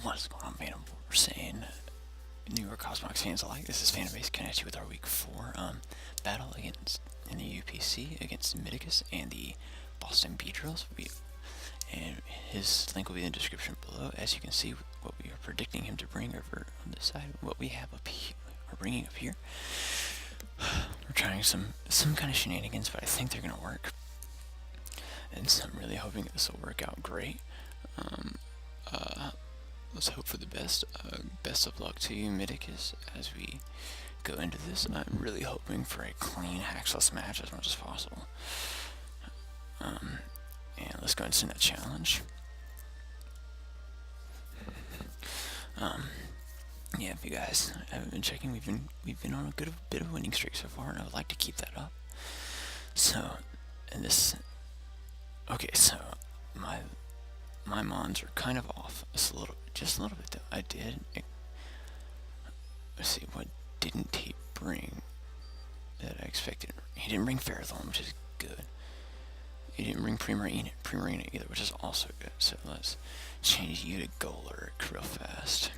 What's going on, man? We're saying New York Cosmogs fans alike. This is Fanbase coming at you with our Week 4 battle against in the UPC against Midicus and the Boston Beedrills. And his link will be in the description below. As you can see, what we are predicting him to bring over on this side, what we have up here, or bringing up here. We're trying some kind of shenanigans, but I think they're gonna work. And so I'm really hoping this will work out great. Let's hope for the best. Best of luck to you, Midicus, as we go into this. And I'm really hoping for a clean, hacksless match as much as possible. And let's go and send that challenge. Yeah, if you guys haven't been checking, we've been on a good bit of winning streak so far, and I would like to keep that up. So, and this, okay, so my mons are kind of off just a little bit though. Let's see, what didn't he bring that I expected? He didn't bring Ferrothorn, which is good. He didn't bring Primarina either, which is also good. So let's change you to Golurk real fast.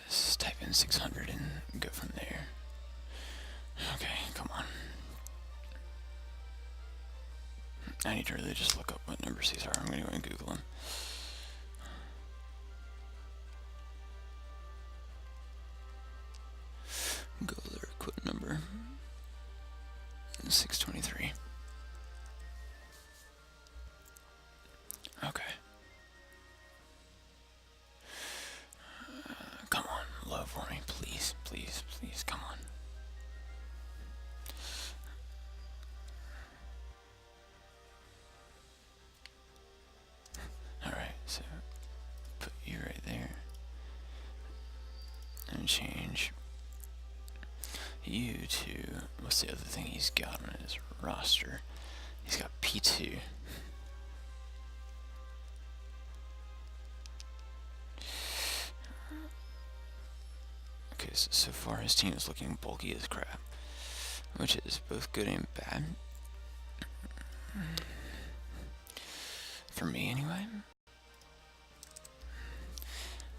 Let's type in 600 and go from there. Okay, come on. I need to really just look up what numbers these are. I'm going to go and Google them. Golurk, what number? 623. Okay. Come on, low for me, please, please, please, come on. Alright, so put you right there. And change you to, what's the other thing he's got on his roster? He's got P2. Okay, so far his team is looking bulky as crap, which is both good and bad. For me, anyway.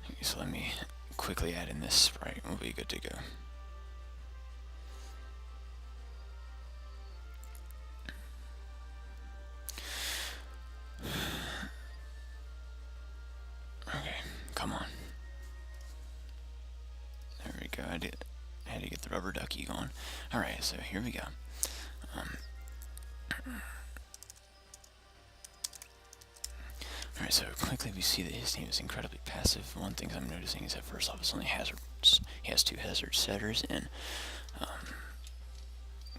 Okay, so let me quickly add in this sprite, and we'll be good to go. Okay, come on. There we go. I had to get the rubber ducky going. Alright, so here we go. Alright, so quickly we see that his team is incredibly passive. One thing I'm noticing is that first off, it's only hazards. He has 2 hazard setters in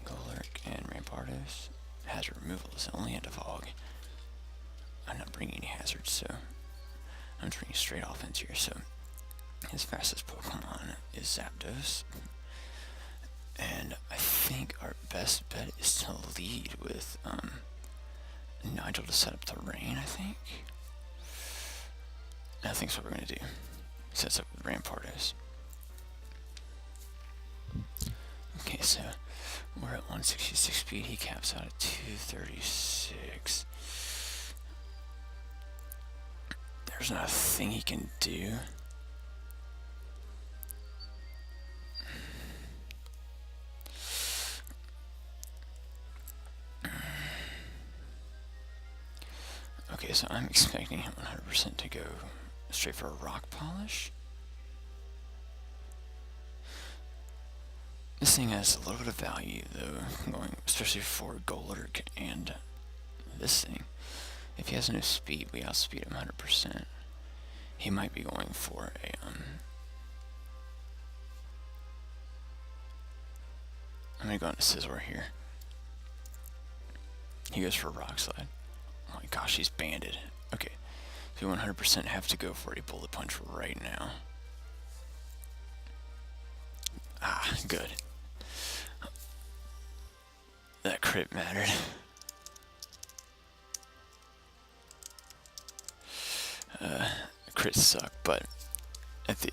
Golurk and Rampardos. Hazard removal is only into fog. I'm not bringing any hazards, so I'm just bringing straight offense here. So his fastest Pokemon is Zapdos. And I think our best bet is to lead with Nigel to set up the rain, I think. I think that's what we're going to do. Sets up with Rampardos. Okay, so we're at 166 speed. He caps out at 236. There's not a thing he can do. Okay, so I'm expecting him 100% to go straight for a rock polish. This thing has a little bit of value though, going especially for Golurk and this thing. If he has no speed, we outspeed him 100%. He might be going for a I'm gonna go into Scizor here. He goes for a rock slide. Oh my gosh, he's banded. Okay, so we 100% have to go for a bullet punch right now. Ah, good. That crit mattered. Crits suck, but at the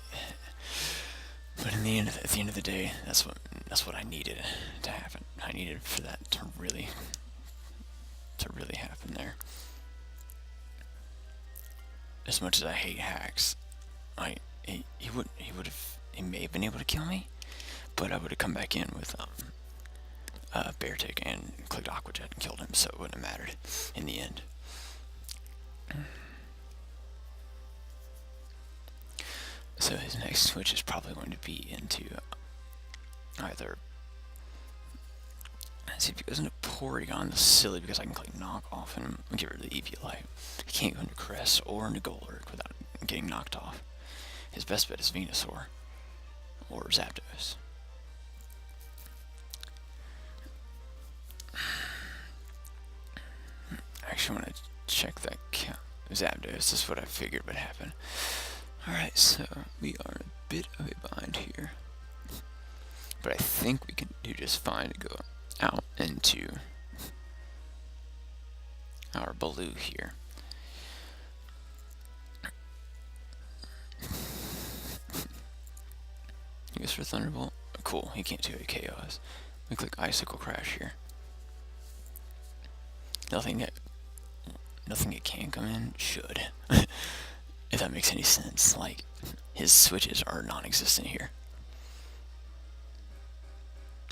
end of the day, that's what I needed to happen. I needed for that to really as much as I hate hacks, he may have been able to kill me, but I would have come back in with Beartic and clicked Aquajet and killed him, so it wouldn't have mattered in the end. So his next switch is probably going to be into either, let's see if he goes into Porygon, the silly, because I can click knock off and get rid of the EV light. He can't go into Crest or into Golurk without getting knocked off. His best bet is Venusaur or Zapdos. Actually, I want to check that count. Zapdos, this is what I figured would happen. Alright, so we are in a bit of a bind here. But I think we can do just fine to go out into our blue here. He goes for Thunderbolt. Oh, cool, he can't do a KOs. We click Icicle Crash here. Nothing that can come in should. If that makes any sense. Like, his switches are non-existent here.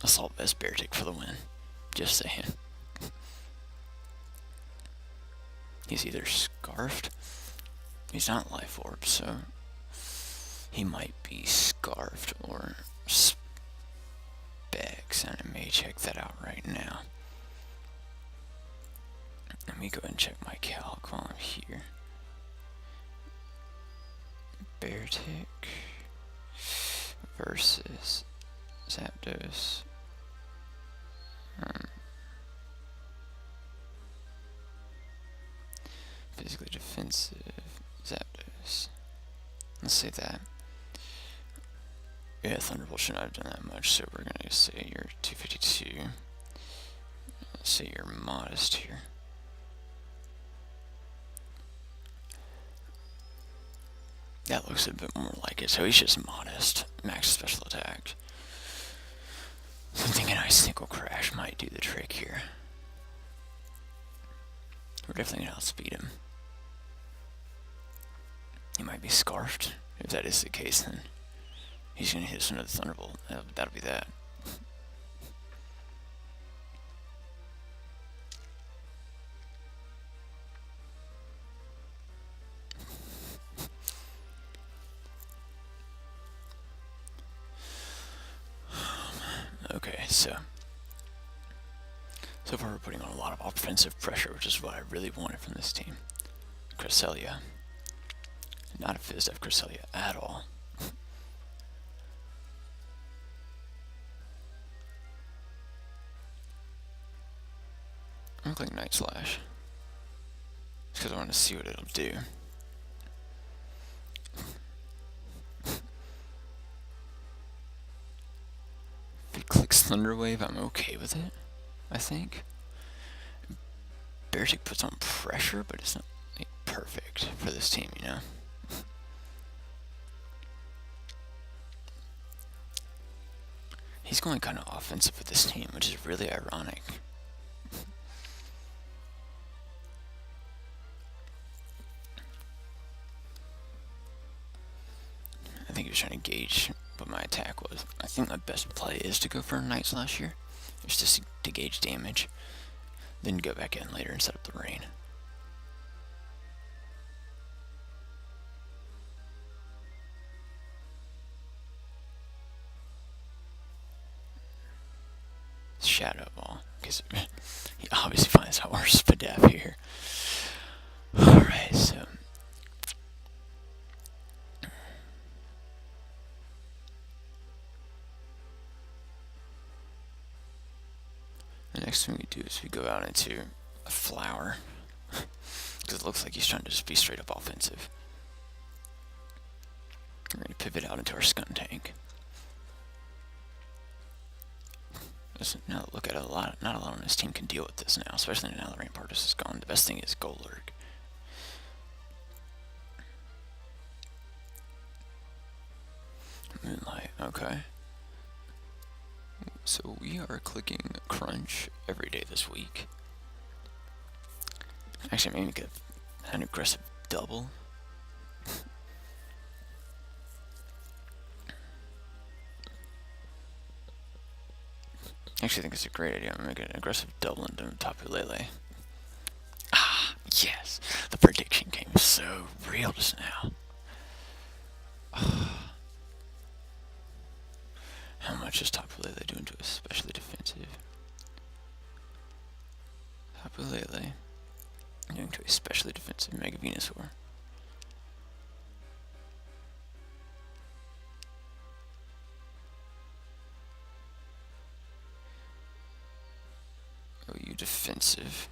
Assault Vest Beartic for the win. Just saying. He's either Scarfed. He's not Life Orb, so he might be Scarfed or Specs, and I may check that out right now. Let me go ahead and check my calc while I'm here. Beartic versus Zapdos. Physically defensive Zapdos. Let's say that. Yeah, Thunderbolt should not have done that much, so we're gonna say you're 252. Let's say you're modest here. That looks a bit more like it, so he's just modest. Max special attack. So I'm thinking Icicle Crash might do the trick here. We're definitely gonna outspeed him. He might be Scarfed. If that is the case, then he's gonna hit us another Thunderbolt. That'll be that. Okay, so far we're putting on a lot of offensive pressure, which is what I really wanted from this team. Cresselia. Not a Fizz-F Cresselia at all. I'm gonna click Night Slash. Just because I want to see what it'll do. If it clicks Thunder Wave, I'm okay with it, I think. Beartic puts on pressure, but it's not like, perfect for this team, you know? He's going kind of offensive with this team, which is really ironic. I think he was trying to gauge what my attack was. I think my best play is to go for a Night Slash here, just to gauge damage, then go back in later and set up the rain. Shadow Ball, because he obviously finds out we're Spadaf here. Alright, so the next thing we do is we go out into a flower, because it looks like he's trying to just be straight up offensive. We're going to pivot out into our Skuntank. Now look at it, not a lot on this team can deal with this now, especially now the Rampartus is gone. The best thing is Golurk. Moonlight, okay. So we are clicking Crunch every day this week. Actually, maybe get an aggressive double. actually think it's a great idea. I'm gonna make an aggressive double into Tapu Lele. Ah, yes! The prediction came so real just now. How much is Tapu Lele doing to especially defensive? Tapu Lele doing to especially defensive Mega Venusaur. Oh, you defensive.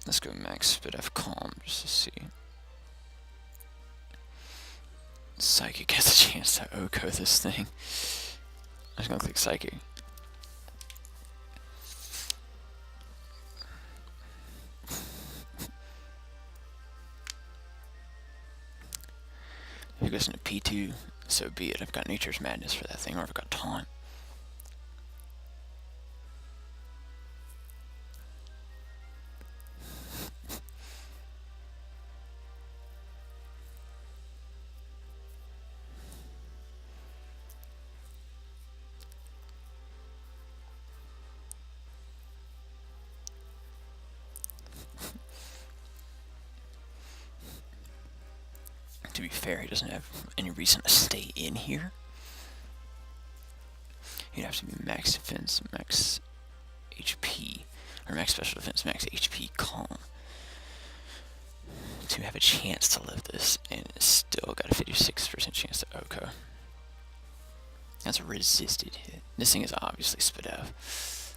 Let's go max Spit F Calm just to see. Psychic has a chance to OHKO this thing. I'm just gonna click Psychic. If it goes into P2, so be it. I've got Nature's Madness for that thing, or I've got Taunt. To be fair, he doesn't have any reason to stay in here. He'd have to be max defense, max HP, or max special defense, max HP Calm to have a chance to live this, and it's still got a 56% chance to OHKO. That's a resisted hit. This thing is obviously Spit F.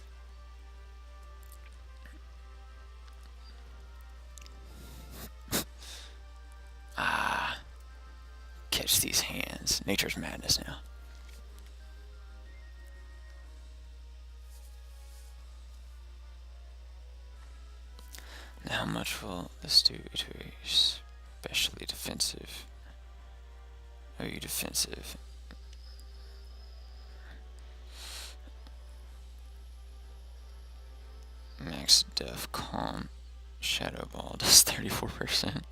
Catch these hands. Nature's Madness now. Now how much will this do to a especially defensive? Oh, you defensive. Max Def Calm Shadow Ball does 34%.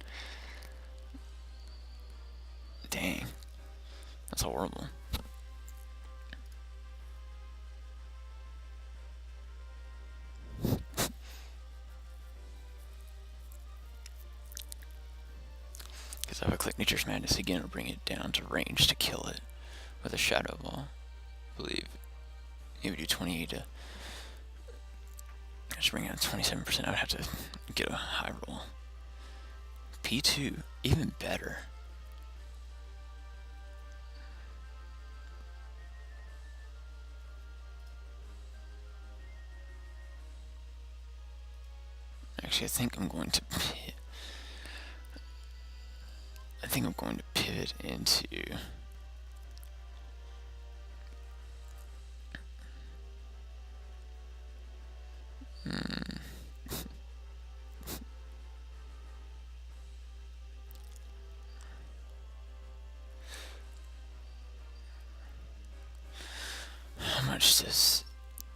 Dang. That's horrible. Because if I click Nature's Madness again, it'll bring it down to range to kill it with a Shadow Ball. I believe it would do 28 to just bring it down to 27%. I would have to get a high roll. P2, even better. Actually, I think I'm going to pivot into how much does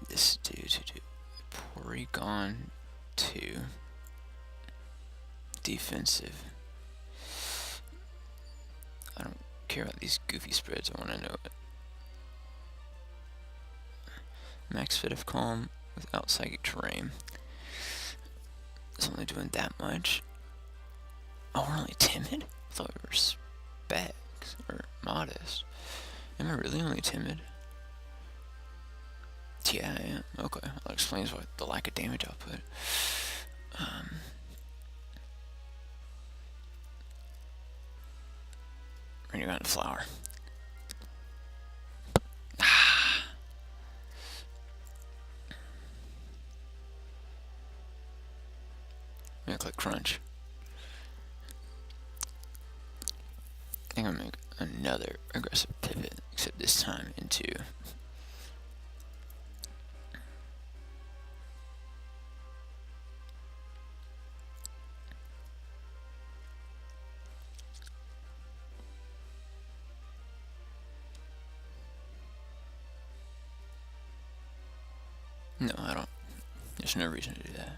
this do to do Porygon 2 defensive? I don't care about these goofy spreads, I want to know it. Max Fit of Calm without Psychic Terrain. It's only doing that much. Oh, we're only timid? I thought we were specs or modest. Am I really only timid? Yeah, I am. Okay, that explains why the lack of damage output. Rainy Mountain Flower. I'm gonna click Crunch. I think I'm gonna make another aggressive pivot, except this time into no, I don't. There's no reason to do that.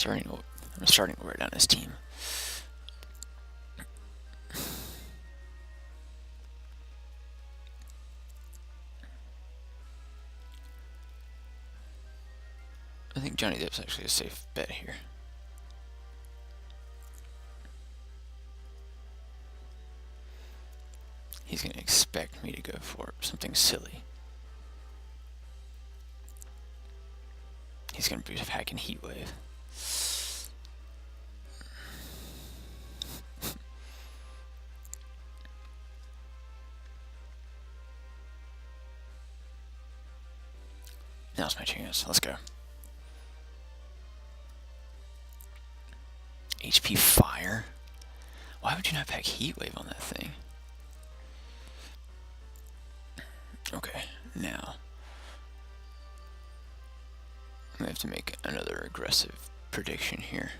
I'm starting to wear down his team. I think Johnny Depp's actually a safe bet here. He's going to expect me to go for something silly. He's going to be hacking Heat Wave. Now's my chance. Let's go. HP Fire? Why would you not pack Heat Wave on that thing? Okay, now I have to make another aggressive prediction here.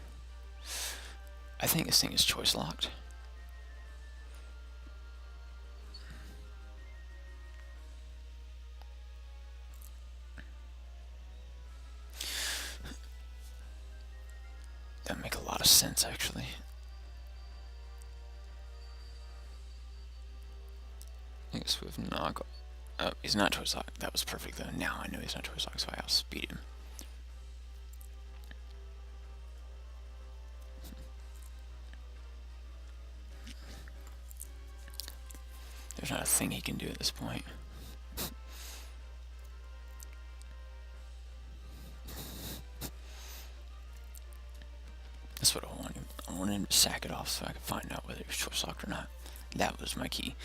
I think this thing is choice locked. That would make a lot of sense, actually. I guess with knock. Oh, he's not choice locked. That was perfect, though. Now I know he's not choice locked, so I outspeed him. There's not a thing he can do at this point. That's what I wanted. I wanted him to sack it off so I could find out whether he was choice locked or not. That was my key.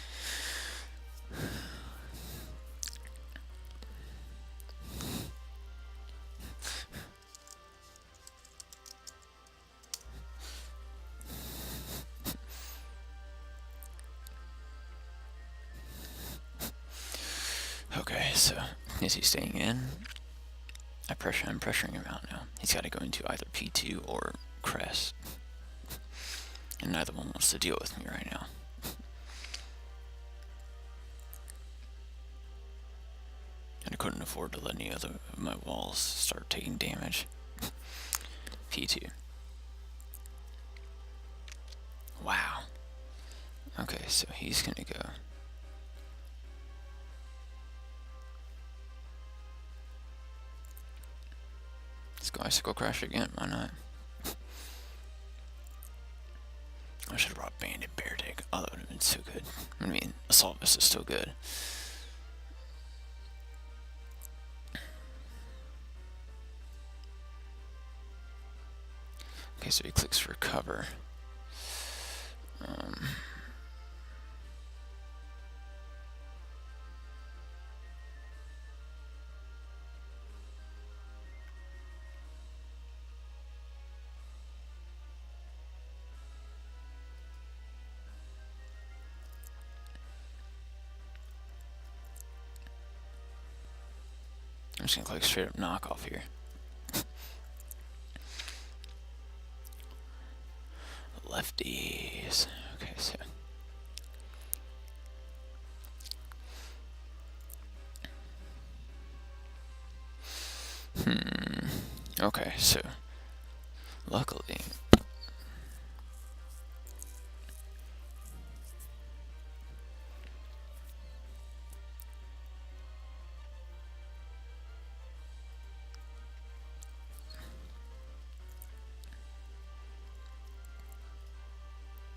Okay, so is he staying in? I'm pressuring him out now. He's got to go into either P2 or Crest. And neither one wants to deal with me right now. And I couldn't afford to let any other of my walls start taking damage. P2. Wow. Okay, so he's gonna go. Let's go Icicle Crash again, why not? I should have brought Bandit Beartic. Oh, that would have been so good. I mean, Assault Vest is still good. Okay, so he clicks for cover. I'm just gonna click straight up knockoff here. Lefties. Okay, so okay, so luckily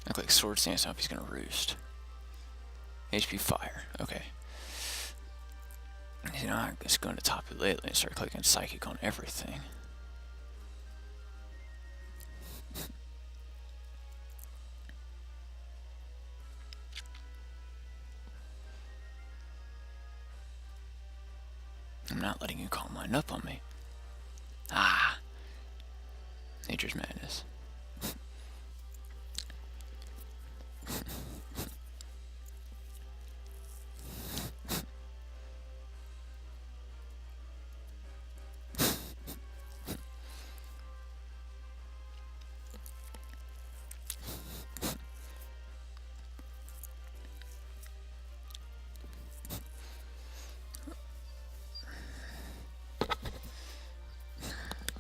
I click Sword Stance. Up, he's gonna roost. HP Fire. Okay. You know, I'm just going to top it lately and start clicking Psychic on everything. I'm not letting you calm mine up on me. Ah! Nature's Madness.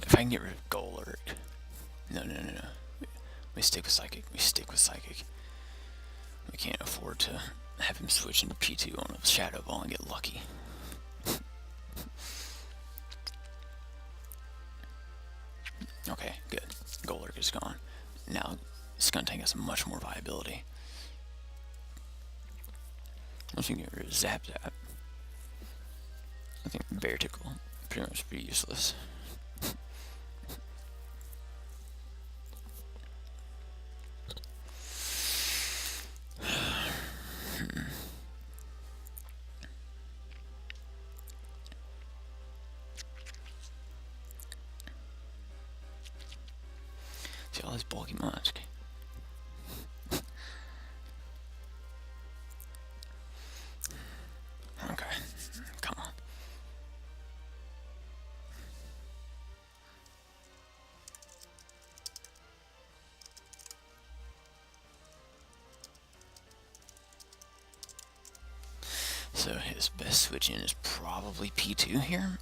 If I can get rid of Golurk, No, no, no, no. We stick with Psychic. We stick with Psychic. We can't afford to have him switch into P2 on a Shadow Ball and get lucky. Okay, good. Golurk is gone. Now, Skuntank has much more viability. Once you get rid of Zap, I think Beartic will pretty much be useless. See all this bulky musk. Okay, come on. So his best switch in is probably P2 here.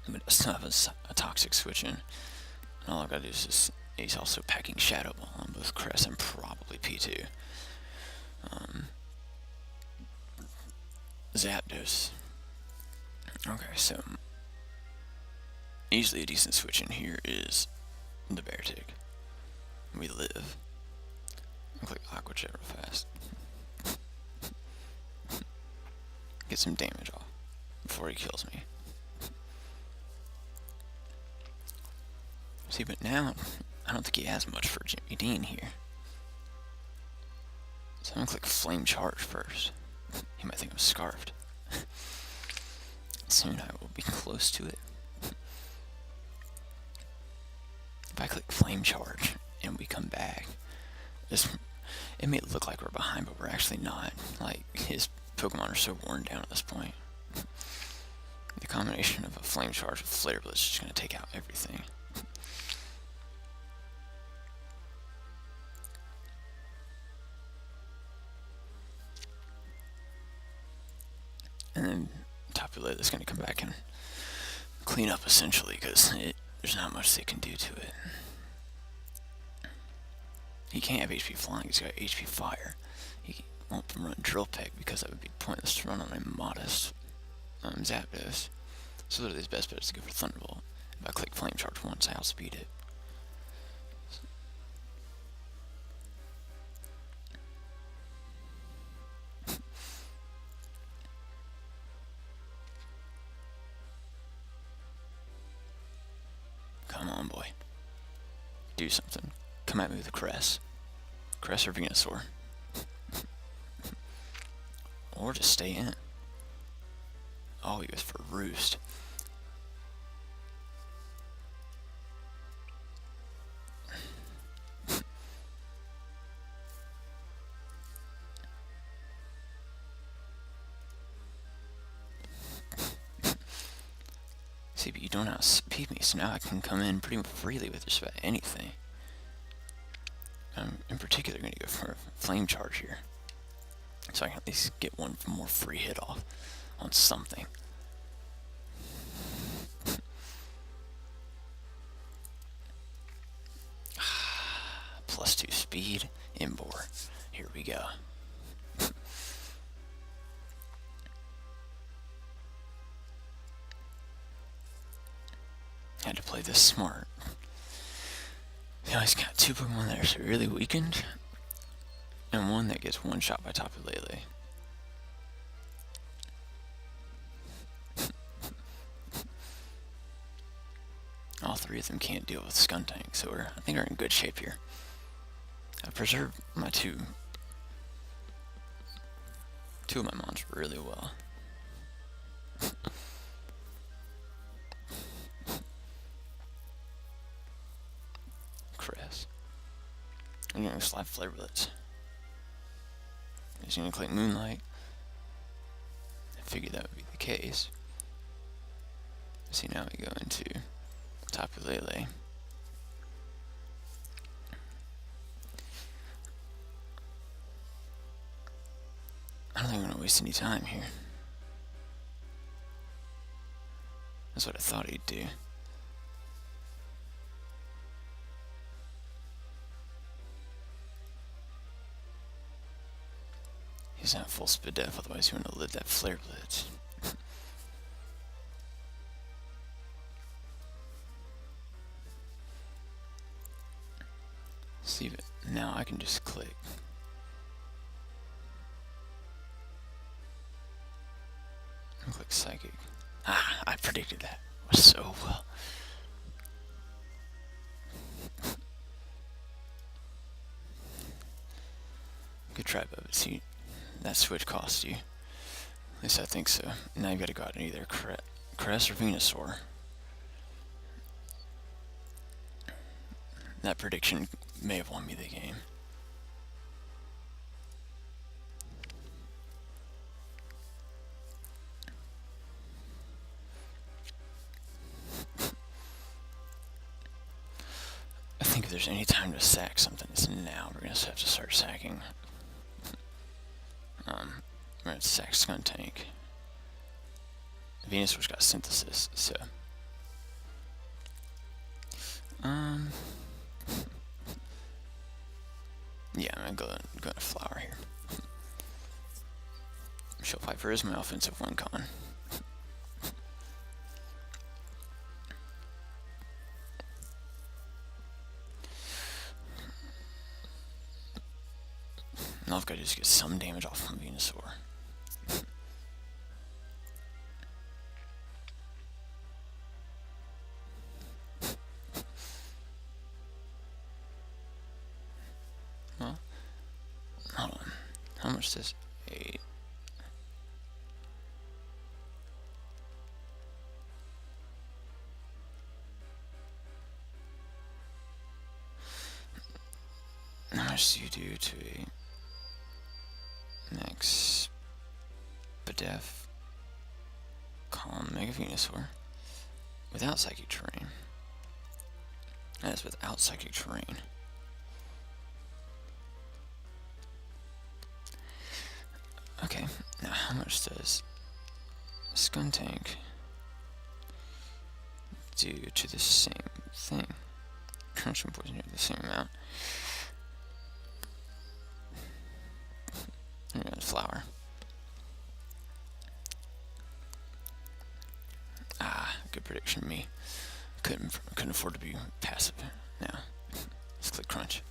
But I still have a toxic switch in. And all I gotta do is just, he's also packing Shadow Ball on both Crest and probably P2. Zapdos. Okay, so usually a decent switch in here is the Beartic. We live. I'll click Aqua Jet real fast. Get some damage off before he kills me. See, but now I don't think he has much for Jimmy Dean here. So I'm gonna click Flame Charge first. He might think I'm scarfed. Soon I will be close to it. If I click Flame Charge and we come back, it may look like we're behind, but we're actually not. Like, his Pokemon are so worn down at this point. The combination of a Flame Charge with Flare Blitz is just going to take out everything. And then Tapu Lele is going to come back and clean up essentially, because there's not much they can do to it. He can't have HP Flying, he's got HP Fire. He won't run Drill Peck because that would be pointless to run on a modest Zapdos. So literally his best bet is to go for Thunderbolt. If I click Flame Charge once, I outspeed it. Come on, boy. Do something. Come at me with a Crest. Crest or Venusaur. Or just stay in. Oh, he goes for Roost. See, but you don't outspeed me, so now I can come in pretty freely with just about anything. I'm in particular going to go for a Flame Charge here, so I can at least get one more free hit off on something. +2 speed, Imbor. Here we go. Had to play this smart. You know, he's got 2 Pokemon that are severely weakened, and one that gets one shot by Tapu Lele. All 3 of them can't deal with Skuntank, so I think we're in good shape here. I've preserved my two of my mons really well. Chris. I'm gonna slap Flare Blitz. He's gonna click Moonlight. I figured that would be the case. See, now we go into Tapu Lele. I don't think I'm gonna waste any time here. That's what I thought he'd do. doesn't have full speed def, otherwise he wouldn't have lived that flare blitz. See, but now I can just click. And click psychic. Ah, I predicted that so well. Good try, Bubba. See, that switch cost you. At least I think so. Now you gotta go out and either Crest or Venusaur. That prediction may have won me the game. I think if there's any time to sack something, it's now. We're gonna have to start sacking. We're gonna sack Skuntank. Venusaur's got Synthesis, so. Yeah, I'm gonna go to Flower here. Shell Piper is my offensive win con. Now I've got to just get some damage off from Venusaur. Well, hold on. How much does 8? How much do you do to a max Bedef Calm Mega Venusaur without Psychic Terrain? That is without Psychic Terrain. Okay, now how much does Skuntank do to the same thing? Crunch and Poison do the same amount. Flower. Ah, good prediction, me. Couldn't afford to be passive. Now, let's click Crunch.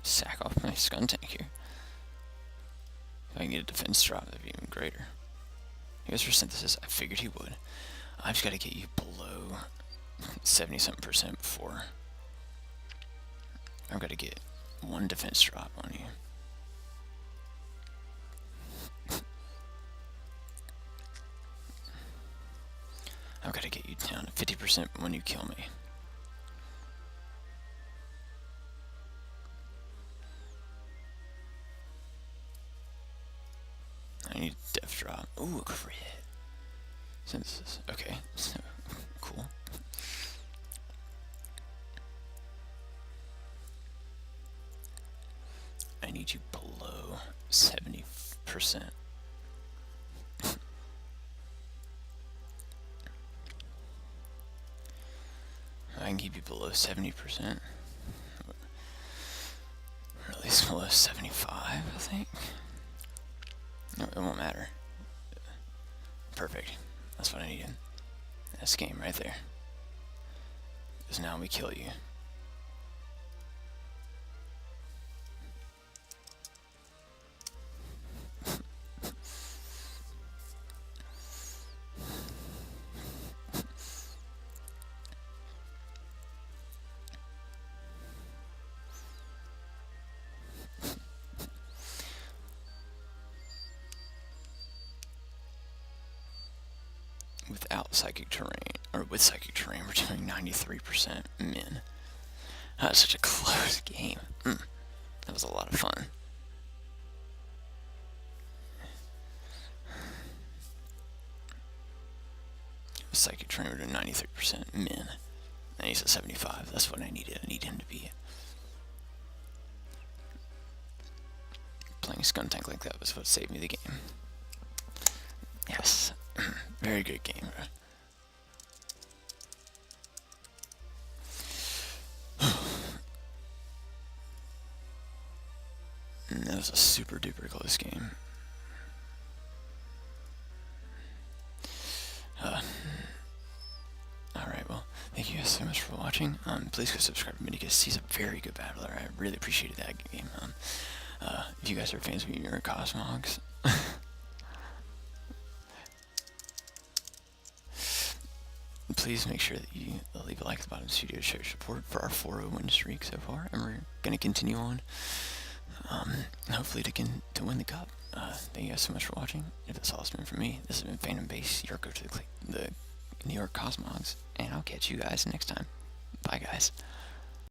Sack off my Skuntank here. If I can get a defense drop, that'd be even greater. He goes for Synthesis. I figured he would. I've just got to get you below 70-something% before I've got to get one defense drop on you. I've got to get you down to 50% when you kill me. I need Def Drop. Ooh, a crit. Synthesis. Okay, so cool. I need you below 70%. I can keep you below 70%. Or at least below 75, I think. No, it won't matter. Perfect. That's what I needed. That's game right there. Because now we kill you. Without Psychic Terrain, or with Psychic Terrain, we're doing 93% min. That was such a close game. That was a lot of fun. With Psychic Terrain, we're doing 93% min. And he's at 75. That's what I needed. I need him to be playing Skun Tank like that was what saved me the game. Yes. Very good game, bro. That was a super duper close game. Alright, well, thank you guys so much for watching. Please go subscribe to Beedrills. He's a very good battler. I really appreciated that game. If you guys are fans of your Cosmogs, please make sure that you leave a like at the bottom of this video to show your support for our 4-0 win streak so far, and we're going to continue on, hopefully to win the cup. Thank you guys so much for watching. If that's all it's been from me, this has been Phantom Base, your go to the New York Cosmogs, and I'll catch you guys next time. Bye, guys.